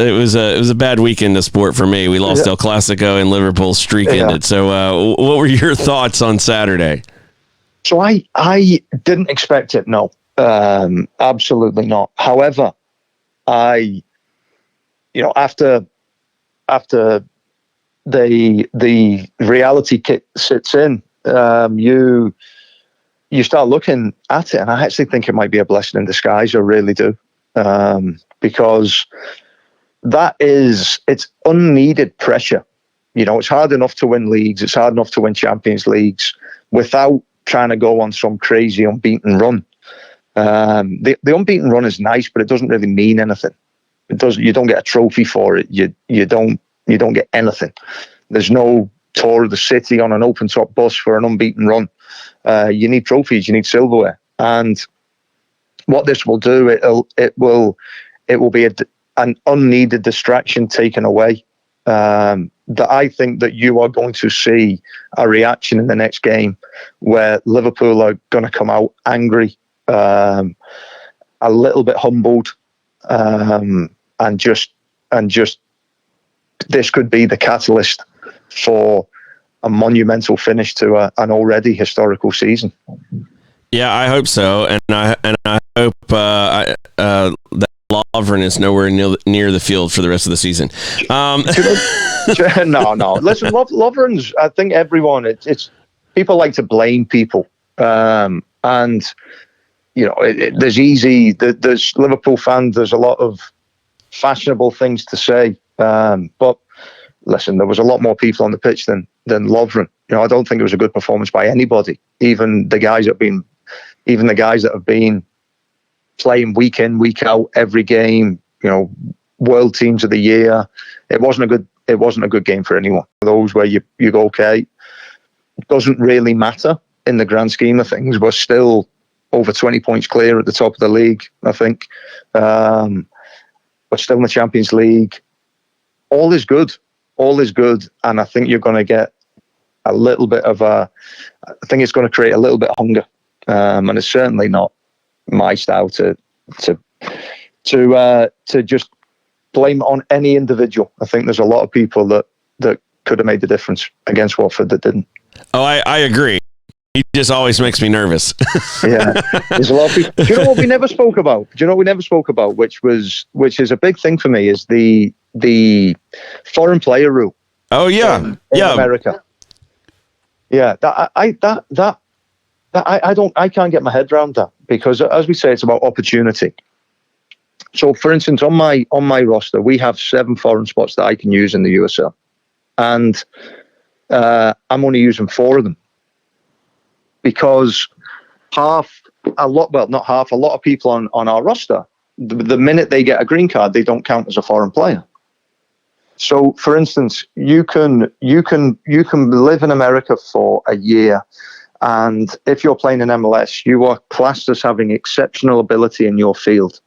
It was a bad weekend of sport for me. We lost El Clasico and Liverpool's streak ended. So what were your thoughts on Saturday? So I didn't expect it. No, absolutely not. However, after the reality kick sits in, you start looking at it, and I actually think it might be a blessing in disguise. I really do, because it's unneeded pressure. It's hard enough to win leagues. It's hard enough to win Champions Leagues without trying to go on some crazy unbeaten run. The unbeaten run is nice, but it doesn't really mean anything. You don't get a trophy for it. You don't get anything. There's no tour of the city on an open top bus for an unbeaten run. You need trophies. You need silverware. And what this will do, it will be an unneeded distraction taken away. that I think that you are going to see a reaction in the next game where Liverpool are going to come out angry, a little bit humbled, and just this could be the catalyst for a monumental finish to an already historical season. Yeah, I hope so, and I hope that Lovren is nowhere near the field for the rest of the season. No. Listen, Lovren's. I think everyone. It's people like to blame people, and there's Liverpool fans. There's a lot of fashionable things to say, but listen, there was a lot more people on the pitch than Lovren. I don't think it was a good performance by anybody, even the guys that have been playing week in, week out, every game, world teams of the year. It wasn't a good game for anyone. Those where you go, okay, it doesn't really matter in the grand scheme of things. We're still over 20 points clear at the top of the league, I think. We're still in the Champions League. All is good. And I think you're going to get a little bit of I think it's going to create a little bit of hunger. And it's certainly not my style to just blame it on any individual. I think there's a lot of people that could have made the difference against Watford that didn't. Oh, I agree. He just always makes me nervous. Yeah, there's a lot of people. Do you know what we never spoke about? Which is a big thing for me, is the foreign player rule. Oh yeah, in America. Yeah, I can't get my head around that, because as we say, it's about opportunity. So, for instance, on my roster, we have 7 foreign spots that I can use in the USL, and I'm only using 4 of them because a lot of people on our roster, the minute they get a green card, they don't count as a foreign player. So, for instance, you can live in America for a year, and if you're playing in MLS, you are classed as having exceptional ability in your field.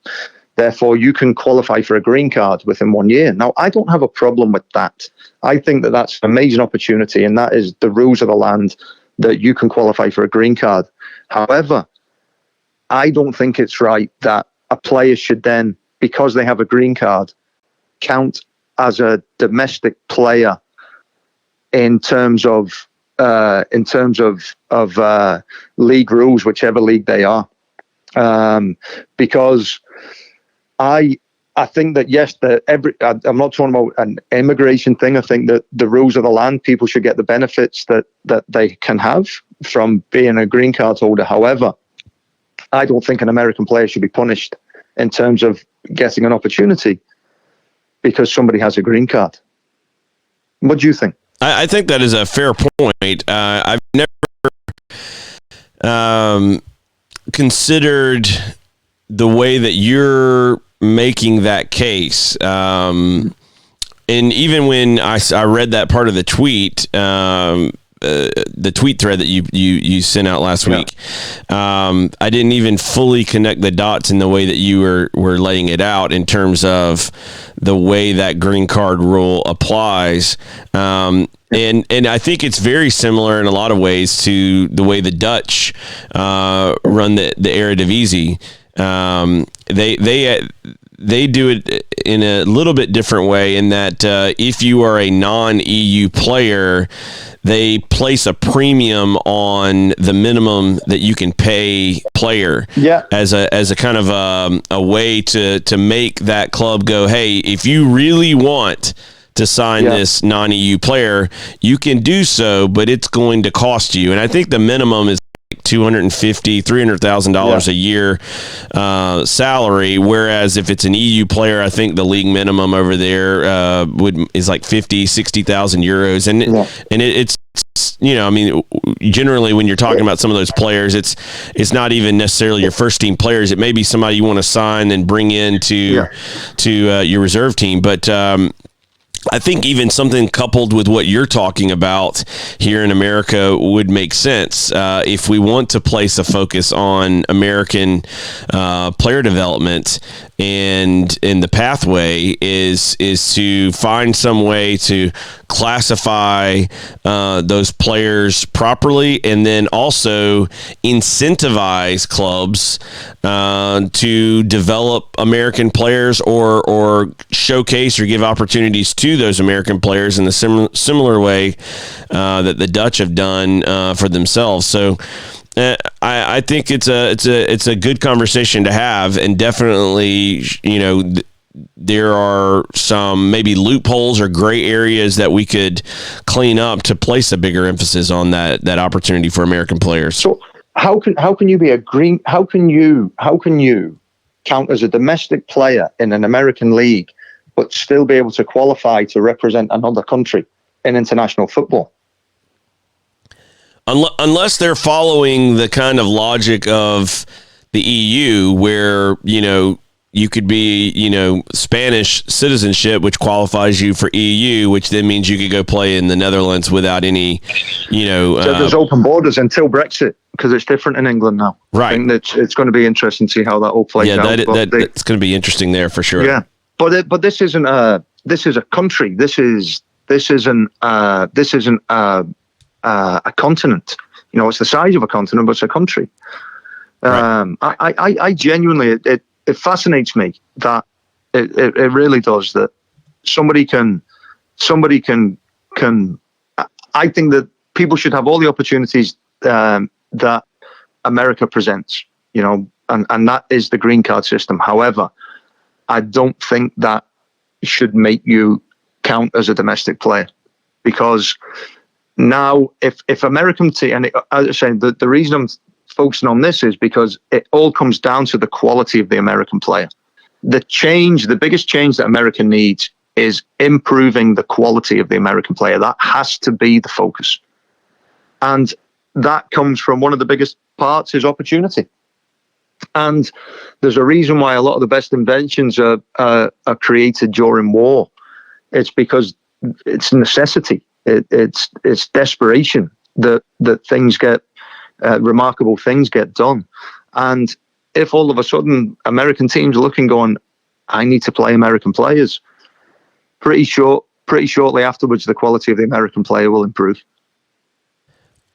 Therefore, you can qualify for a green card within 1 year. Now, I don't have a problem with that. I think that that's an amazing opportunity, and that is the rules of the land, that you can qualify for a green card. However, I don't think it's right that a player should then, because they have a green card, count as a domestic player in terms of league rules, whichever league they are, because I think that yes, I'm not talking about an immigration thing. I think that the rules of the land, people should get the benefits that they can have from being a green card holder. However, I don't think an American player should be punished in terms of getting an opportunity because somebody has a green card. What do you think? I think that is a fair point. I've never considered the way that you're making that case. And even when I read that part of the tweet, the tweet thread that you sent out last week, I didn't even fully connect the dots in the way that you were laying it out in terms of the way that green card rule applies. And I think it's very similar in a lot of ways to the way the Dutch run the Eredivisie. They do it in a little bit different way in that if you are a non-EU player, they place a premium on the minimum that you can pay player as a kind of a way to make that club go, hey, if you really want to sign this non-EU player, you can do so, but it's going to cost you. And I think the minimum is $250,000, $300,000 a year salary, whereas if it's an EU player, I think the league minimum over there is like 60,000 euros, and it's generally when you're talking about some of those players, it's not even necessarily your first team players. It may be somebody you want to sign and bring in to your reserve team, but I think even something coupled with what you're talking about here in America would make sense if we want to place a focus on American player development. and the pathway is to find some way to classify those players properly, and then also incentivize clubs to develop American players or showcase or give opportunities to those American players in the similar way that the Dutch have done for themselves. So I think it's a good conversation to have, and definitely, there are some maybe loopholes or gray areas that we could clean up to place a bigger emphasis on that opportunity for American players. So how can you be how can you count as a domestic player in an American league but still be able to qualify to represent another country in international football? Unless they're following the kind of logic of the EU, where, you could be, Spanish citizenship, which qualifies you for EU, which then means you could go play in the Netherlands without any, So there's open borders until Brexit, because it's different in England now. Right. I think that it's going to be interesting to see how that all plays out. That's going to be interesting there for sure. Yeah, but this isn't this is a country. This isn't a continent. It's the size of a continent, but it's a country. Right. I genuinely, it fascinates me that it really does, that somebody can. I think that people should have all the opportunities that America presents, and that is the green card system. However, I don't think that should make you count as a domestic player, because now, if American team, and as I say, the reason I'm focusing on this is because it all comes down to the quality of the American player. The biggest change that America needs is improving the quality of the American player. That has to be the focus. And that comes from one of the biggest parts is opportunity. And there's a reason why a lot of the best inventions are created during war. It's because it's necessity. It's desperation that things get remarkable things get done. And if all of a sudden American teams are looking, going, I need to play American players, pretty shortly afterwards, the quality of the American player will improve.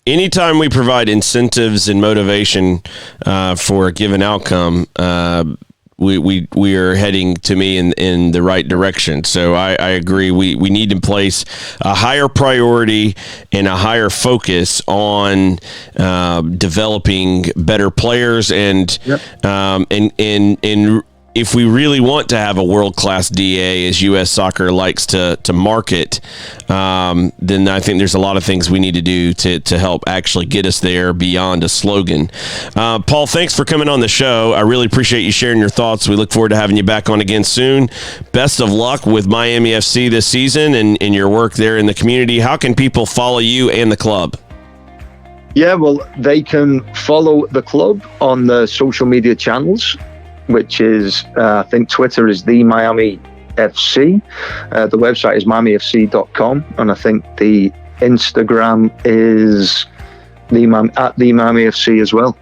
Anytime we provide incentives and motivation for a given outcome, we are heading, to me, in the right direction. So I agree. We need to place a higher priority and a higher focus on developing better players, and yep. and if we really want to have a world-class DA, as U.S. Soccer likes to market, then I think there's a lot of things we need to do to help actually get us there beyond a slogan. Paul, thanks for coming on the show. I really appreciate you sharing your thoughts. We look forward to having you back on again soon. Best of luck with Miami FC this season and your work there in the community. How can people follow you and the club? Yeah, well, they can follow the club on the social media channels, which is, I think Twitter is the Miami FC. The website is miamifc.com. And I think the Instagram is at the Miami FC as well.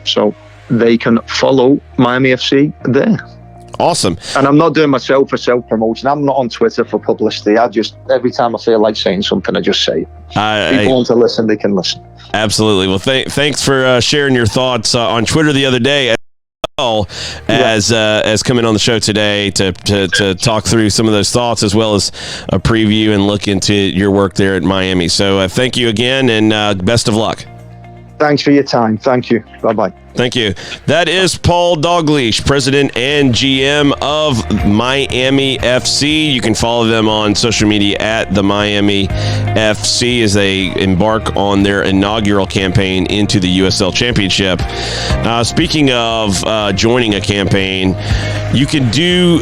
So they can follow Miami FC there. Awesome. And I'm not doing myself for self-promotion. I'm not on Twitter for publicity. Every time I feel like saying something, I just say it. People want to listen, they can listen. Absolutely. Well, thanks for sharing your thoughts on Twitter the other day, as coming on the show today to talk through some of those thoughts, as well as a preview and look into your work there at Miami. So thank you again, and best of luck. Thanks for your time. Thank you. Bye-bye. Thank you. That is Paul Dalgleish, President and GM of Miami FC. You can follow them on social media at the Miami FC as they embark on their inaugural campaign into the USL Championship. Speaking of joining a campaign, you can do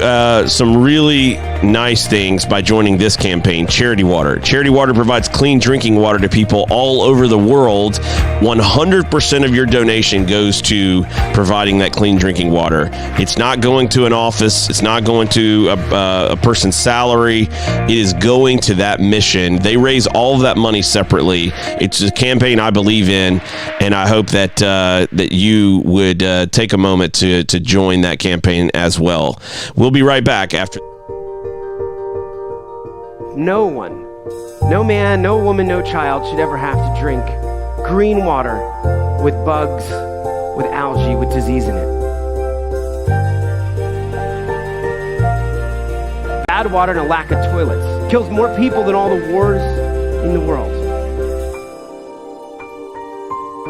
some really nice things by joining this campaign, Charity Water. Charity Water provides clean drinking water to people all over the world. 100% of your donation goes to providing that clean drinking water. It's not going to an office. It's not going to a person's salary. It is going to that mission. They raise all of that money separately. It's a campaign I believe in, and I hope that that you would take a moment to join that campaign as well. We'll be right back after. No one, no man, no woman, no child should ever have to drink green water with bugs, with algae, with disease in it. Bad water and a lack of toilets kills more people than all the wars in the world.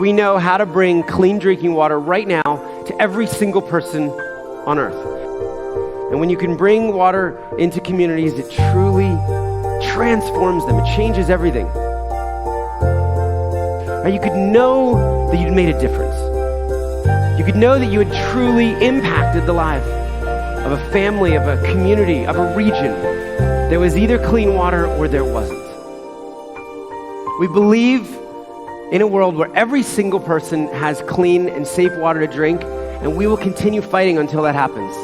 We know how to bring clean drinking water right now to every single person on earth. And when you can bring water into communities, it truly transforms them. It changes everything. Or you could know that you'd made a difference. You could know that you had truly impacted the life of a family, of a community, of a region. There was either clean water or there wasn't. We believe in a world where every single person has clean and safe water to drink, and we will continue fighting until that happens.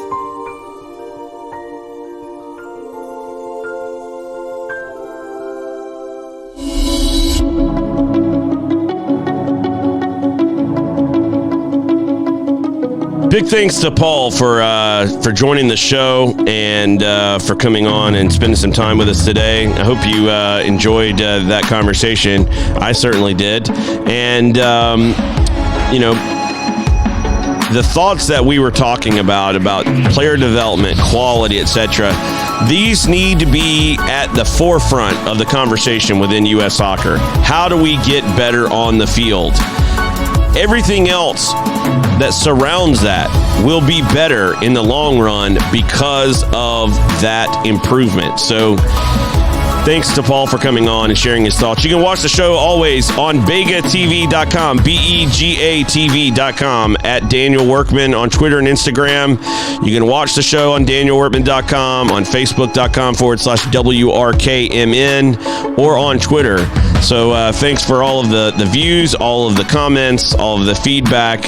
Big thanks to Paul for joining the show and for coming on and spending some time with us today. I hope you enjoyed that conversation. I certainly did. And, the thoughts that we were talking about player development, quality, etc., these need to be at the forefront of the conversation within U.S. soccer. How do we get better on the field? Everything else that surrounds that will be better in the long run because of that improvement. So thanks to Paul for coming on and sharing his thoughts. You can watch the show always on begatv.com, begatv.com, at Daniel Workman on Twitter and Instagram. You can watch the show on danielworkman.com, on facebook.com/WRKMN, or on Twitter. So thanks for all of the views, all of the comments, all of the feedback,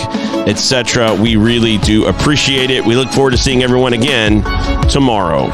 etc. We really do appreciate it. We look forward to seeing everyone again tomorrow.